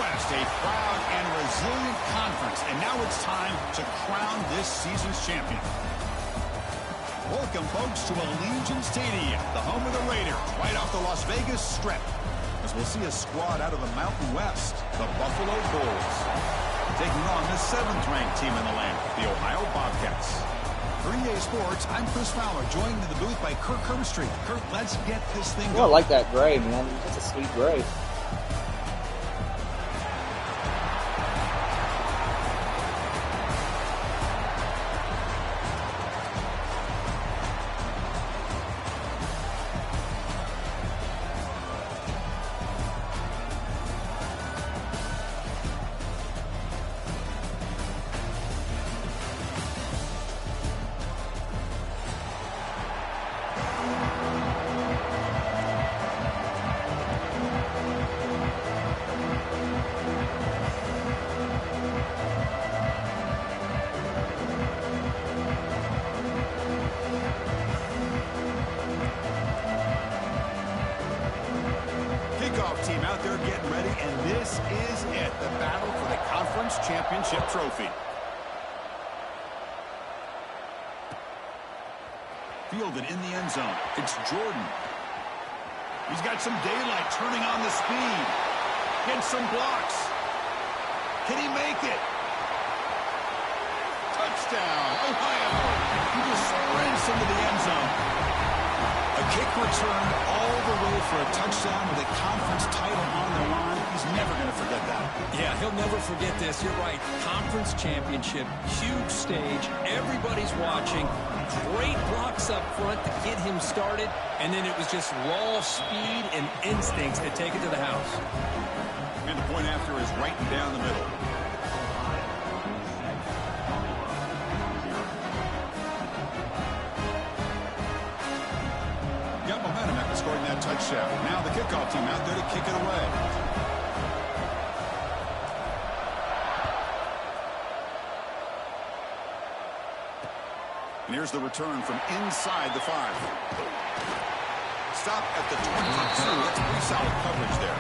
West, a proud and resilient conference. And now it's time to crown this season's champion. Welcome, folks, to Allegiant Stadium, the home of the Raiders, right off the Las Vegas Strip. As we'll see a squad out of the Mountain West, the Buffalo Bulls, taking on the 7th-ranked team in the land, the Ohio Bobcats. For EA Sports, I'm Chris Fowler, joined in the booth by Kirk Herbstreit. Kirk, let's get this thing going. I like that gray, man. That's a sweet gray. Team out there getting ready, and this is it, the battle for the conference championship trophy. Fielded in the end zone. It's Jordan. He's got some daylight, turning on the speed. Gets some blocks. Can he make it? Touchdown, Ohio. He just sprints into the end zone. A kick returned all the way for a touchdown with a conference title on the line. He's never going to forget that. Yeah, he'll never forget this. You're right. Conference championship, huge stage. Everybody's watching. Great blocks up front to get him started. And then it was just raw speed and instincts to take it to the house. And the point after is right down the middle. Scoring that touchdown. Now the kickoff team out there to kick it away. And here's the return from inside the 5. Stop at the 22. That's pretty solid coverage there.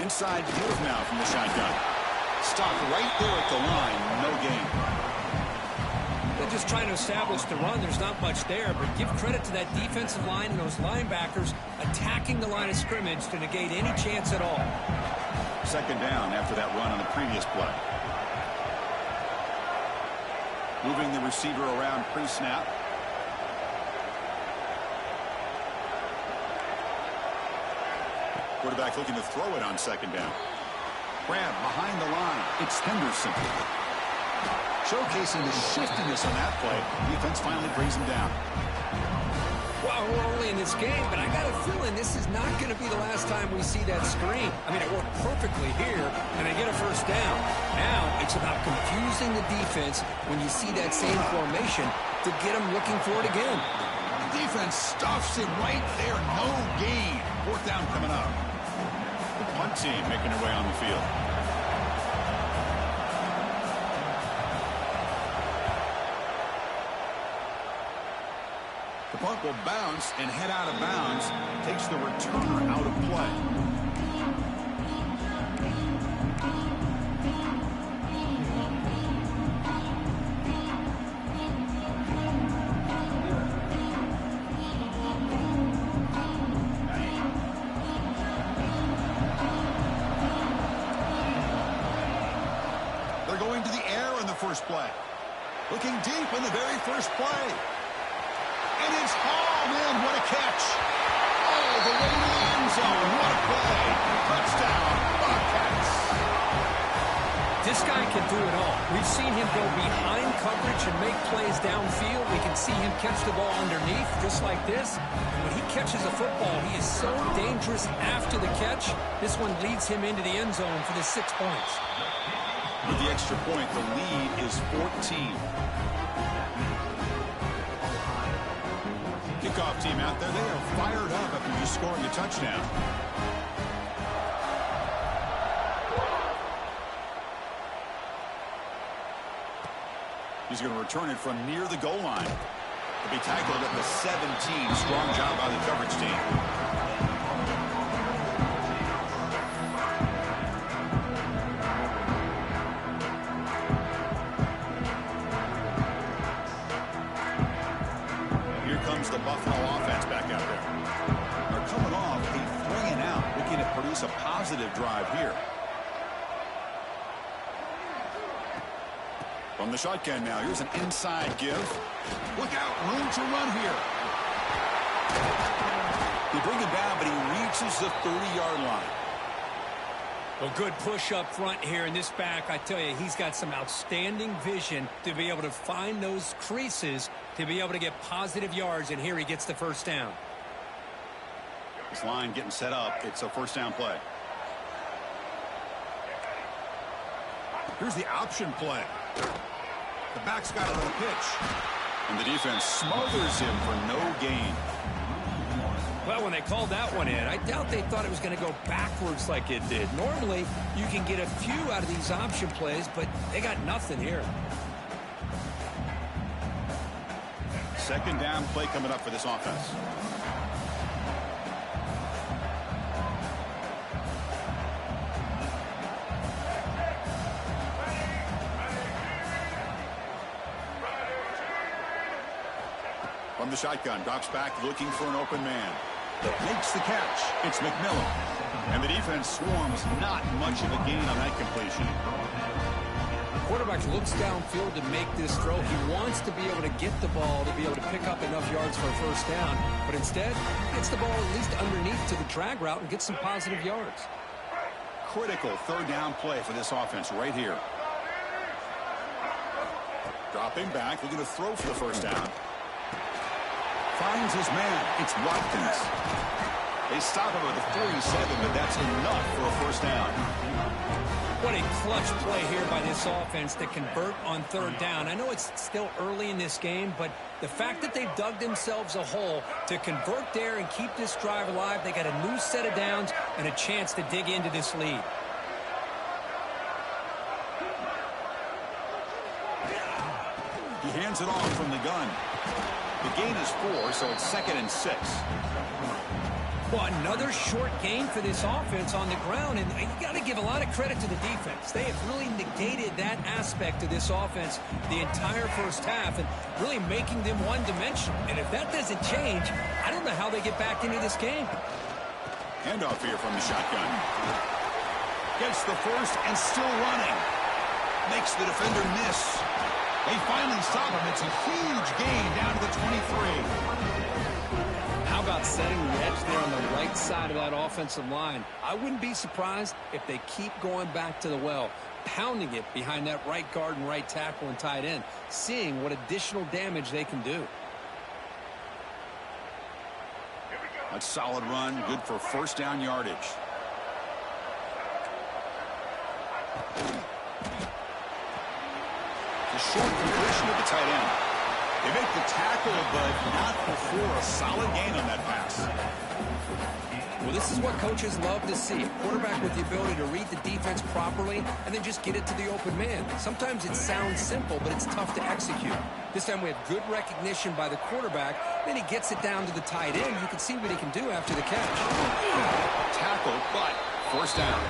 Inside give now from the shotgun. Stop right there at the line. No gain. They're just trying to establish the run. There's not much there, but give credit to that defensive line and those linebackers attacking the line of scrimmage to negate any chance at all. Second down after that run on the previous play. Moving the receiver around pre-snap. Quarterback looking to throw it on second down. Grab behind the line. It's Henderson. Showcasing the shiftiness on that play. Defense finally brings him down. Well, we're early in this game, but I got a feeling this is not going to be the last time we see that screen. I mean, it worked perfectly here, and they get a first down. Now it's about confusing the defense when you see that same formation to get them looking for it again. The defense stuffs him right there. No gain. Fourth down coming up. The punt team making their way on the field. The punt will bounce and head out of bounds. Takes the returner out of play. First play. Looking deep in the very first play. And it's hauled in. What a catch. All the way to the end zone. What a play. Touchdown, Bobcats. This guy can do it all. We've seen him go behind coverage and make plays downfield. We can see him catch the ball underneath just like this. And when he catches a football, he is so dangerous after the catch. This one leads him into the end zone for the 6 points. With the extra point, the lead is 14. Kickoff team out there, they are fired up after just scoring a touchdown. He's going to return it from near the goal line. He'll be tackled at the 17. Strong job by the coverage team. Here comes the Buffalo offense back out there. They're coming off a 3-and-out, looking to produce a positive drive here. From the shotgun now, here's an inside give. Look out, room to run here. They bring him down, but he reaches the 30-yard line. Well, good push up front here in this back. I tell you, he's got some outstanding vision to be able to find those creases, to be able to get positive yards, and here he gets the first down. This line getting set up. It's a first down play. Here's the option play. The back's got it on the pitch. And the defense smothers him for no gain. Well, when they called that one in, I doubt they thought it was going to go backwards like it did. Normally, you can get a few out of these option plays, but they got nothing here. Second down play coming up for this offense. From the shotgun, drops back looking for an open man. Makes the catch. It's McMillan. And the defense swarms not much of a gain on that completion. The quarterback looks downfield to make this throw. He wants to be able to get the ball to be able to pick up enough yards for a first down. But instead, gets the ball at least underneath to the drag route and gets some positive yards. Critical third down play for this offense right here. Dropping back, looking to throw for the first down. Finds his man. It's Watkins. They stop him at the 47, but that's enough for a first down. What a clutch play here by this offense to convert on third down. I know it's still early in this game, but the fact that they've dug themselves a hole to convert there and keep this drive alive, they got a new set of downs and a chance to dig into this lead. He hands it off from the gun. The gain is 4, so it's 2nd and 6. Well, another short gain for this offense on the ground, and you got to give a lot of credit to the defense. They have really negated that aspect of this offense the entire first half and really making them one-dimensional. And if that doesn't change, I don't know how they get back into this game. Handoff here from the shotgun. Gets the first and still running. Makes the defender miss. They finally stop him. It's a huge gain down to the 23. How about setting the edge there on the right side of that offensive line? I wouldn't be surprised if they keep going back to the well, pounding it behind that right guard and right tackle and tight end, seeing what additional damage they can do. A solid run, good for first down yardage. The short completion of the tight end. They make the tackle, but not before a solid gain on that pass. Well, this is what coaches love to see. A quarterback with the ability to read the defense properly and then just get it to the open man. Sometimes it sounds simple, but it's tough to execute. This time we have good recognition by the quarterback. Then he gets it down to the tight end. You can see what he can do after the catch. Tackle, but first down.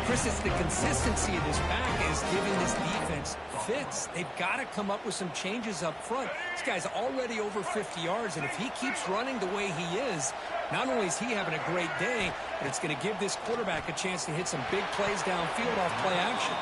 Chris, it's the consistency of this back is giving this defense fits. They've got to come up with some changes up front. This guy's already over 50 yards, and if he keeps running the way he is, not only is he having a great day, but it's going to give this quarterback a chance to hit some big plays downfield off play action.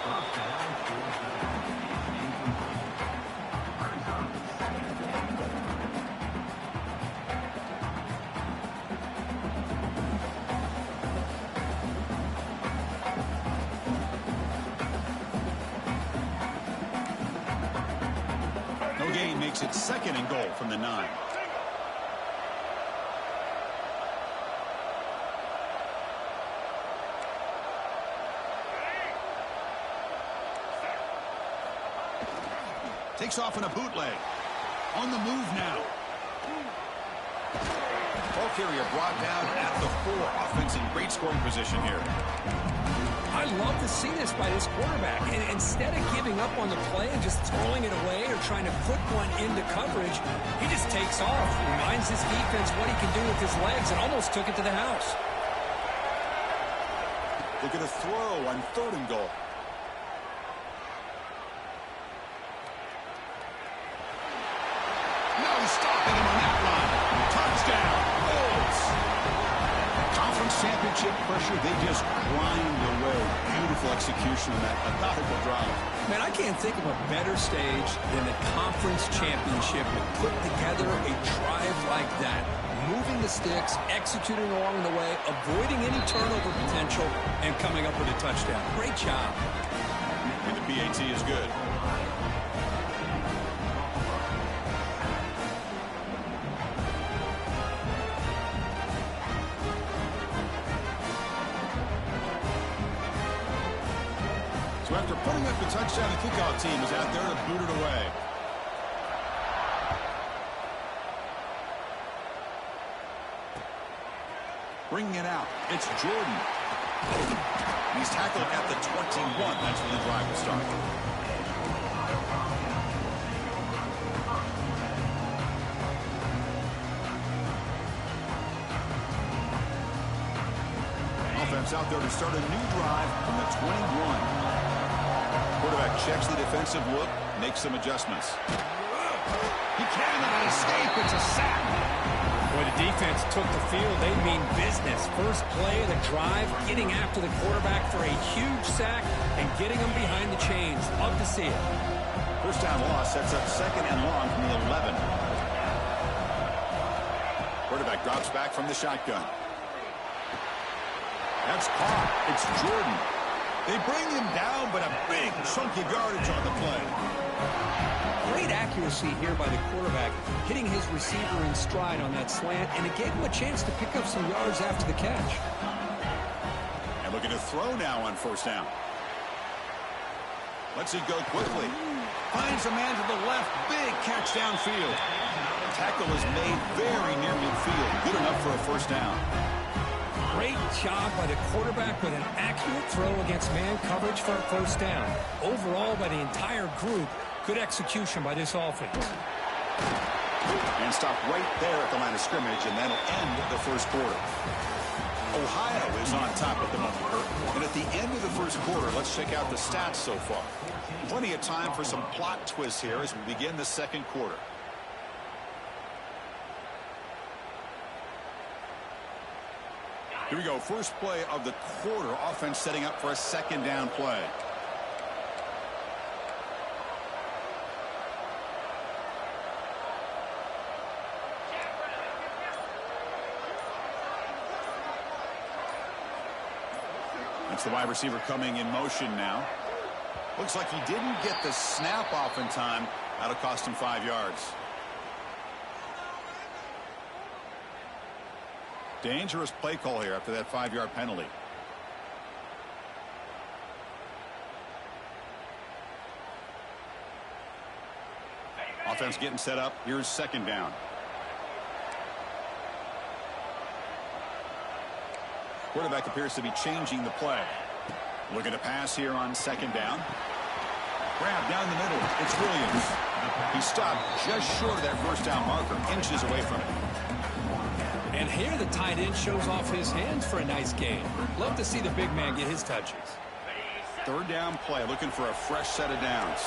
Makes it 2nd and goal from the 9. Takes off in a bootleg. On the move now. Ball carrier brought down at the 4. Offense in great scoring position here. I love to see this by this quarterback. And instead of giving up on the play and just throwing it away or trying to put one into coverage, he just takes off, reminds his defense what he can do with his legs, and almost took it to the house. Look at a throw on 3rd and goal. No stopping him on that run. Touchdown, Bulls. Conference championship pressure, they just grind away. Beautiful execution on that methodical drive. Man, I can't think of a better stage than the conference championship to put together a drive like that. Moving the sticks, executing along the way, avoiding any turnover potential, and coming up with a touchdown. Great job. And the PAT is good. So after putting up the touchdown, the kickoff team is out there to boot it away. Bringing it out, it's Jordan. He's tackled at the 21. That's when the drive will start. Offense out there to start a new drive from the 21. Quarterback checks the defensive look, makes some adjustments. He cannot escape. It's a sack. Boy, the defense took the field. They mean business. First play of the drive, getting after the quarterback for a huge sack and getting him behind the chains. Love to see it. First down loss sets up 2nd and long from the 11. Quarterback drops back from the shotgun. That's caught. It's Jordan. They bring him down, but a big chunk of yardage on the play. Great accuracy here by the quarterback, hitting his receiver in stride on that slant, and it gave him a chance to pick up some yards after the catch. And looking to throw now on 1st down. Lets it go quickly. Finds a man to the left. Big catch downfield. Tackle is made very near midfield. Good enough for a 1st down. Great job by the quarterback with an accurate throw against man coverage for a 1st down. Overall, by the entire group, good execution by this offense. And stop right there at the line of scrimmage, and that'll end the 1st quarter. Ohio is on top at the moment, Kurt. And at the end of the 1st quarter, let's check out the stats so far. Plenty of time for some plot twists here as we begin the 2nd quarter. Here we go. First play of the quarter. Offense setting up for a 2nd down play. That's the wide receiver coming in motion now. Looks like he didn't get the snap off in time. That'll cost him 5 yards. Dangerous play call here after that 5-yard penalty. Offense getting set up. Here's 2nd down. Quarterback appears to be changing the play. Looking to pass here on 2nd down. Grab down the middle. It's Williams. He stopped just short of that 1st down marker, inches away from it. And here the tight end shows off his hands for a nice gain. Love to see the big man get his touches. 3rd down play, looking for a fresh set of downs.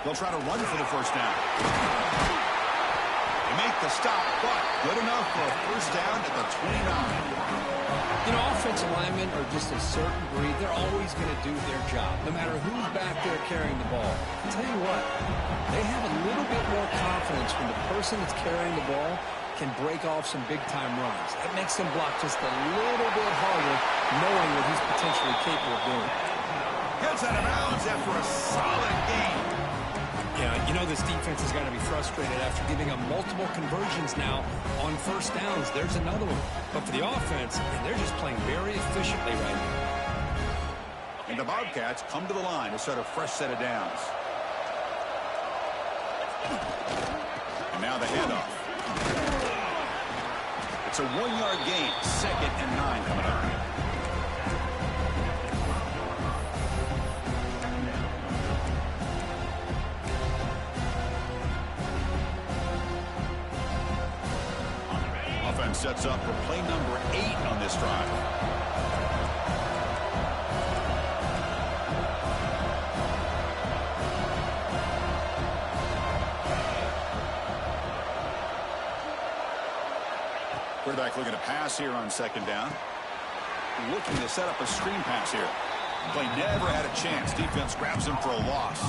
They'll try to run for the 1st down. They make the stop, but good enough for a 1st down at the 29. You know, offensive linemen are just a certain breed. They're always going to do their job, no matter who's back there carrying the ball. I'll tell you what, they have a little bit more confidence when the person that's carrying the ball can break off some big-time runs. That makes them block just a little bit harder, knowing what he's potentially capable of doing. Gets out of bounds after a solid game. Yeah, you know this defense is going to be frustrated after giving up multiple conversions now on 1st downs. There's another one. But for the offense, and they're just playing very efficiently right now. And the Bobcats come to the line to start a fresh set of downs. And now the handoff. It's a 1-yard gain. 2nd and 9 coming up. Offense sets up for play number 8 on this drive. Quarterback looking to pass here on 2nd down. Looking to set up a screen pass here. Play never had a chance. Defense grabs him for a loss.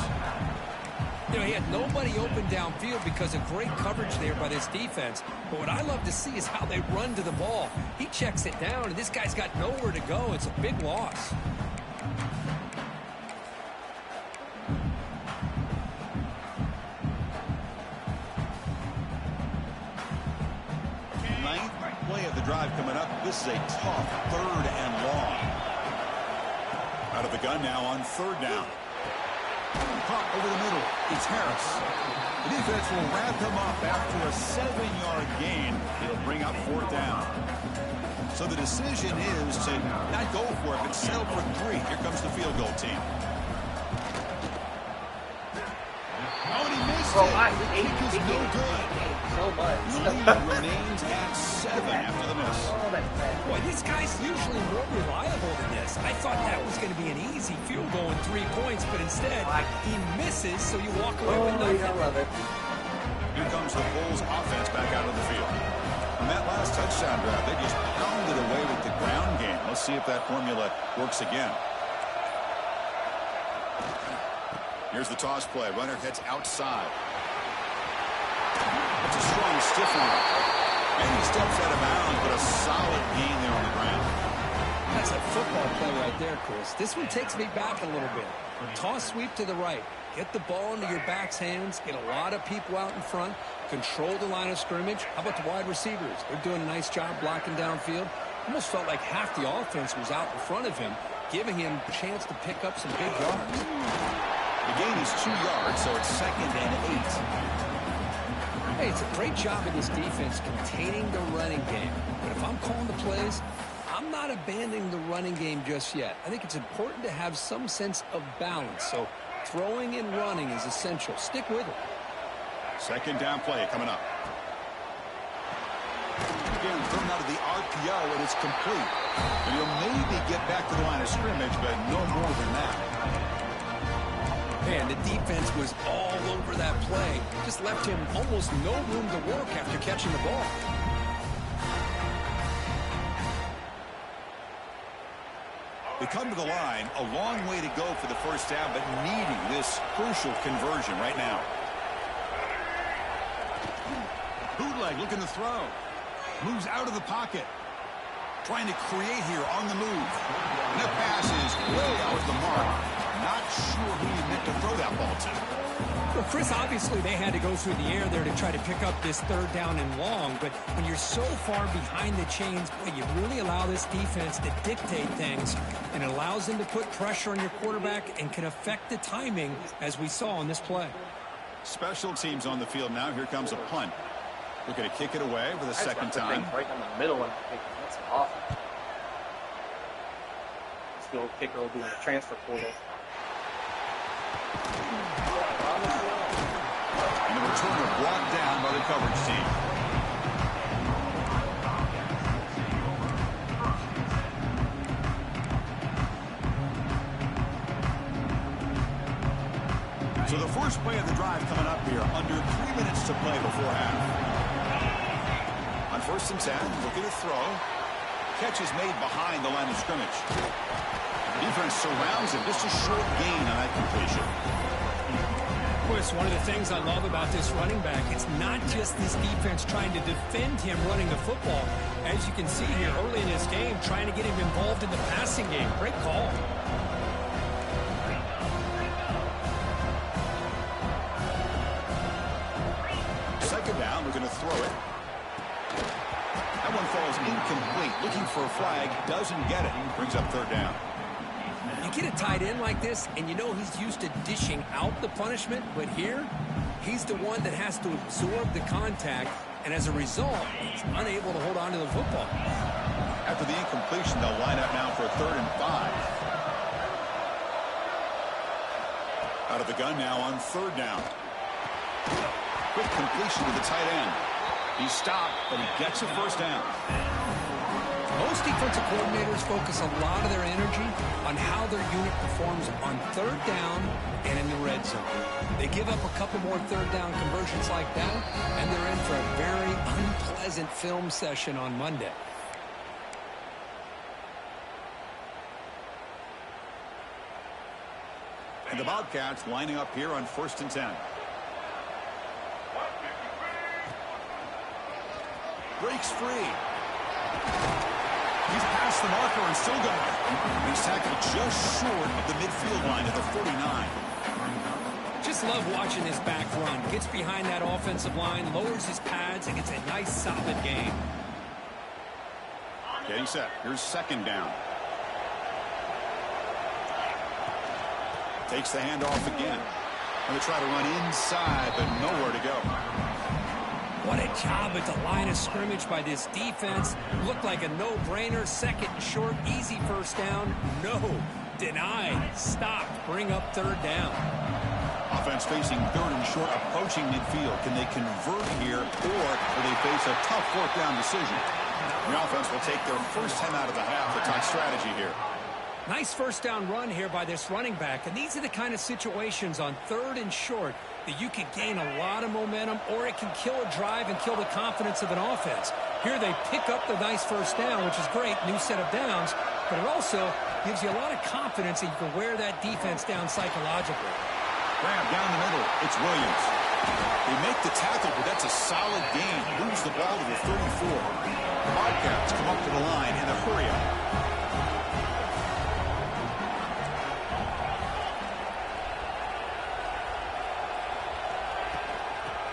You know, he had nobody open downfield because of great coverage there by this defense. But what I love to see is how they run to the ball. He checks it down, and this guy's got nowhere to go. It's a big loss. Play of the drive coming up. This is a tough 3rd and long. Out of the gun now on 3rd down. Caught over the middle. It's Harris. The defense will wrap him up after a 7-yard gain. It'll bring up 4th down. So the decision is to not go for it, but settle for 3. Here comes the field goal team. Oh, and he missed it. The kick is no good. So much. The lead remains at 7 after the miss. Boy, this guy's usually more reliable than this. I thought that was going to be an easy field goal and 3 points, but instead he misses, so you walk away with nothing. I love it. Here comes the Bulls offense back out of the field. On that last touchdown drive, they just pounded away with the ground game. Let's see if that formula works again. Here's the toss play. Runner heads outside. It's a strong stiff arm. And he steps out of bounds, but a solid gain there on the ground. That's a football play right there, Chris. This one takes me back a little bit. Toss sweep to the right. Get the ball into your back's hands. Get a lot of people out in front. Control the line of scrimmage. How about the wide receivers? They're doing a nice job blocking downfield. Almost felt like half the offense was out in front of him, giving him a chance to pick up some big yards. The gain is 2 yards, so it's 2nd and 8. Hey, it's a great job of this defense containing the running game. But if I'm calling the plays, I'm not abandoning the running game just yet. I think it's important to have some sense of balance. So throwing and running is essential. Stick with it. 2nd down play coming up. Again, thrown out of the RPO, and it's complete. And he'll maybe get back to the line of scrimmage, but no more than that. Man, the defense was all over that play. Just left him almost no room to work after catching the ball. They come to the line, a long way to go for the 1st down, but needing this crucial conversion right now. Bootleg looking to throw. Moves out of the pocket. Trying to create here on the move. And the pass is way off the mark. Not sure who he meant to throw that ball to. Well, Chris, obviously they had to go through the air there to try to pick up this 3rd down and long, but when you're so far behind the chains, boy, you really allow this defense to dictate things, and it allows them to put pressure on your quarterback and can affect the timing, as we saw on this play. Special teams on the field now. Here comes a punt. Looking to kick it away for the 2nd time. Right in the middle, and that's awful. This field kicker will be in the transfer portal. And the returner brought down by the coverage team. So the first play of the drive coming up here, under 3 minutes to play before half. On 1st and 10, looking to throw. Catch is made behind the line of scrimmage. Defense surrounds him. Just a short gain on that completion. Chris, one of the things I love about this running back, it's not just this defense trying to defend him running the football. As you can see here early in this game, trying to get him involved in the passing game. Great call. Second down, looking to throw it. That one falls incomplete. Looking for a flag, doesn't get it. Brings up 3rd down. You get a tight end like this, and you know he's used to dishing out the punishment, but here, he's the one that has to absorb the contact, and as a result, he's unable to hold on to the football. After the incompletion, they'll line up now for a 3rd and 5. Out of the gun now on 3rd down. Quick completion to the tight end. He's stopped, but he gets a 1st down. Most defensive coordinators focus a lot of their energy on how their unit performs on 3rd down and in the red zone. They give up a couple more 3rd down conversions like that, and they're in for a very unpleasant film session on Monday. And the Bobcats lining up here on 1st and 10. Breaks free. He's past the marker and still going. He's tackled just short of the midfield line at the 49. Just love watching this back run. Gets behind that offensive line, lowers his pads, and gets a nice solid gain. Getting set. Here's 2nd down. Takes the handoff again. Going to try to run inside, but nowhere to go. What a job at the line of scrimmage by this defense. Looked like a no-brainer. 2nd and short, easy 1st down. No. Denied. Stopped. Bring up 3rd down. Offense facing 3rd and short, approaching midfield. Can they convert here, or will they face a tough 4th down decision? The offense will take their first 10 out of the half. The top strategy here. Nice 1st down run here by this running back. And these are the kind of situations on 3rd and short that you can gain a lot of momentum, or it can kill a drive and kill the confidence of an offense. Here they pick up the nice 1st down, which is great, new set of downs, but it also gives you a lot of confidence that you can wear that defense down psychologically. Grab down the middle. It's Williams. They make the tackle, but that's a solid gain. Moves the ball to the 34. The Bobcats come up to the line in a hurry-up.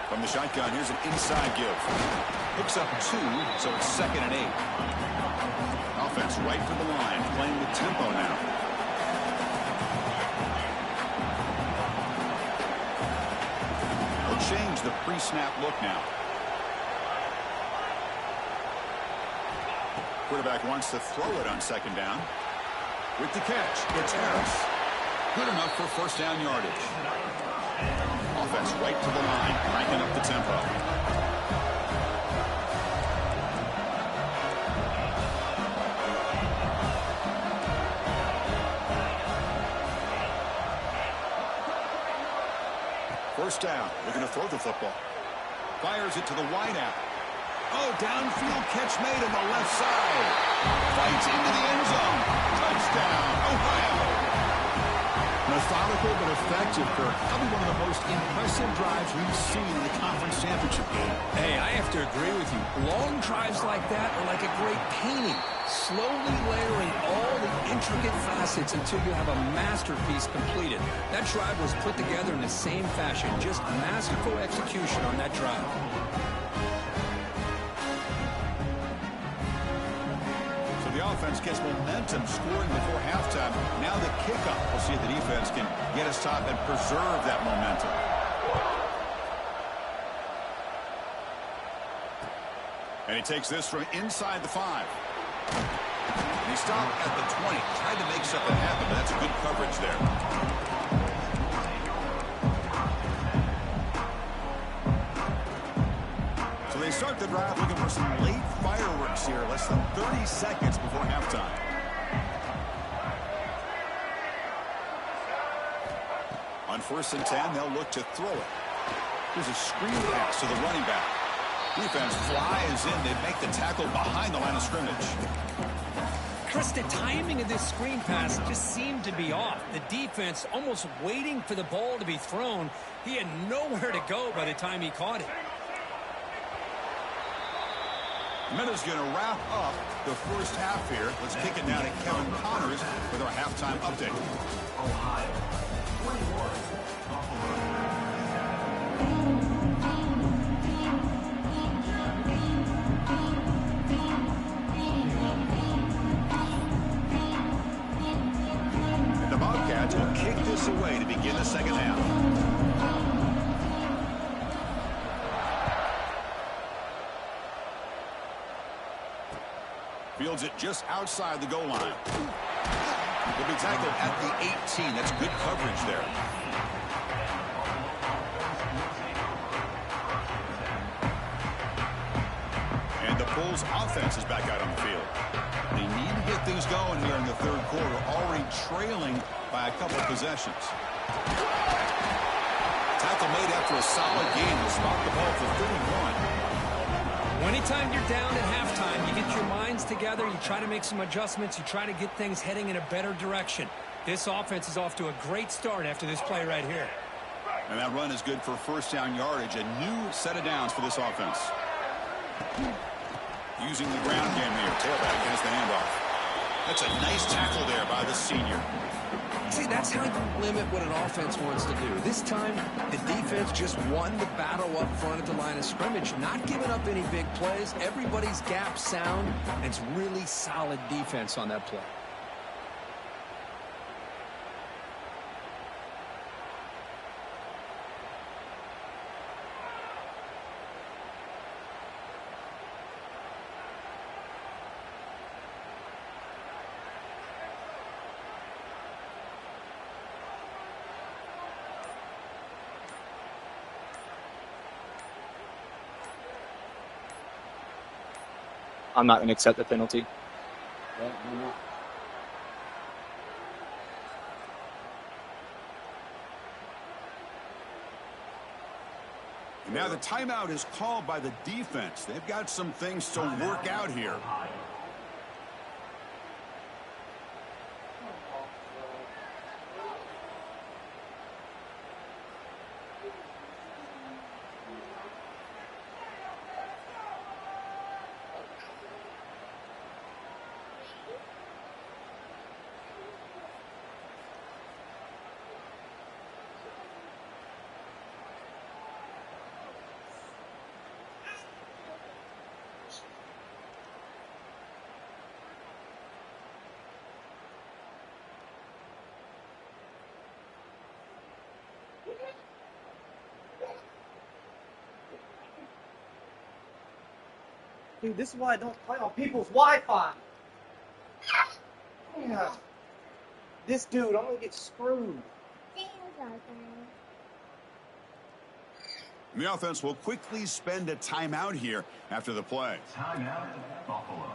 From the shotgun, here's an inside give. Hooks up 2, so it's 2nd and 8. Offense right to the line, playing with tempo now. They'll change the pre-snap look now. Quarterback wants to throw it on 2nd down. With the catch, it's Harris. Good enough for 1st down yardage. Offense right to the line, cranking up the tempo. First down. They're going to throw the football. Fires it to the wideout. Oh, downfield catch made on the left side. Fights into the end zone. Touchdown, Ohio. Methodical but effective, Kirk. Probably one of the most impressive drives we've seen in the conference championship game. Hey, I have to agree with you. Long drives like that are like a great painting. Slowly layering all the intricate facets until you have a masterpiece completed. That drive was put together in the same fashion. Just masterful execution on that drive. The offense gets momentum scoring before halftime. Now the kickoff. We'll see if the defense can get a stop and preserve that momentum. And he takes this from inside the 5. And he stopped at the 20. Tried to make something happen, but that's good coverage there. They start the drive looking for some late fireworks here. Less than 30 seconds before halftime. On 1st and 10, they'll look to throw it. Here's a screen pass to the running back. Defense flies in. They make the tackle behind the line of scrimmage. Chris, the timing of this screen pass just seemed to be off. The defense almost waiting for the ball to be thrown. He had nowhere to go by the time he caught it. Minute's going to wrap up the first half here. Let's kick it down to Kevin Connors with our halftime update. Ohio, 21. minutes away to begin the second half. Fields it just outside the goal line. He'll be tackled at the 18. That's good coverage there. And the Bulls offense is back out on the field. They need to get things going here in the third quarter, already trailing by a couple of possessions. Tackle made after a solid game to spot the ball for 31. Anytime you're down at halftime, you get your minds together, you try to make some adjustments, you try to get things heading in a better direction. This offense is off to a great start after this play right here. And that run is good for first down yardage, a new set of downs for this offense. Using the ground game here, tailback has the handoff. That's a nice tackle there by the senior. See, that's how you limit what an offense wants to do. This time, the defense just won the battle up front at the line of scrimmage, not giving up any big plays. Everybody's gap sound, and it's really solid defense on that play. I'm not going to accept the penalty. Now the timeout is called by the defense. They've got some things to work out here. Dude, this is why I don't play on people's Wi-Fi. Yeah. This dude, I'm gonna get screwed. And the offense will quickly spend a timeout here after the play. Timeout, Buffalo.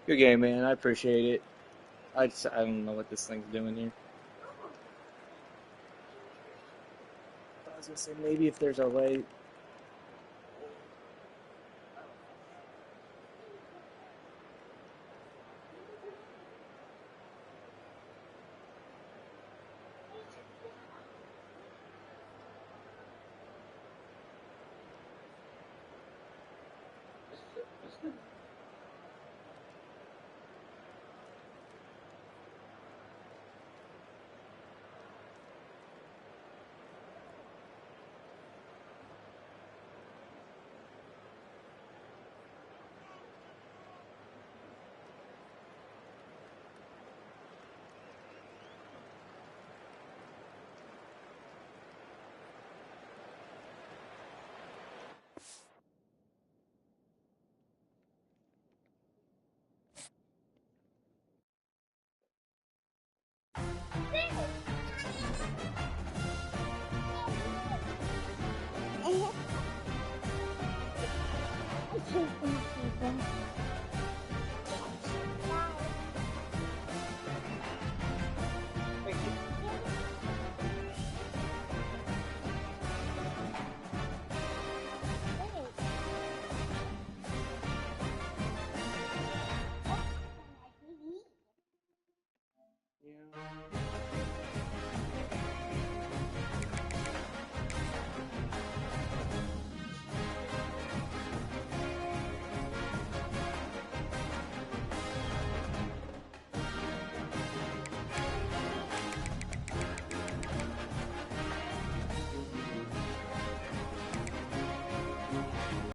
Good game, man. I appreciate it. I don't know what this thing's doing here. I was gonna say maybe if there's a way. Hey,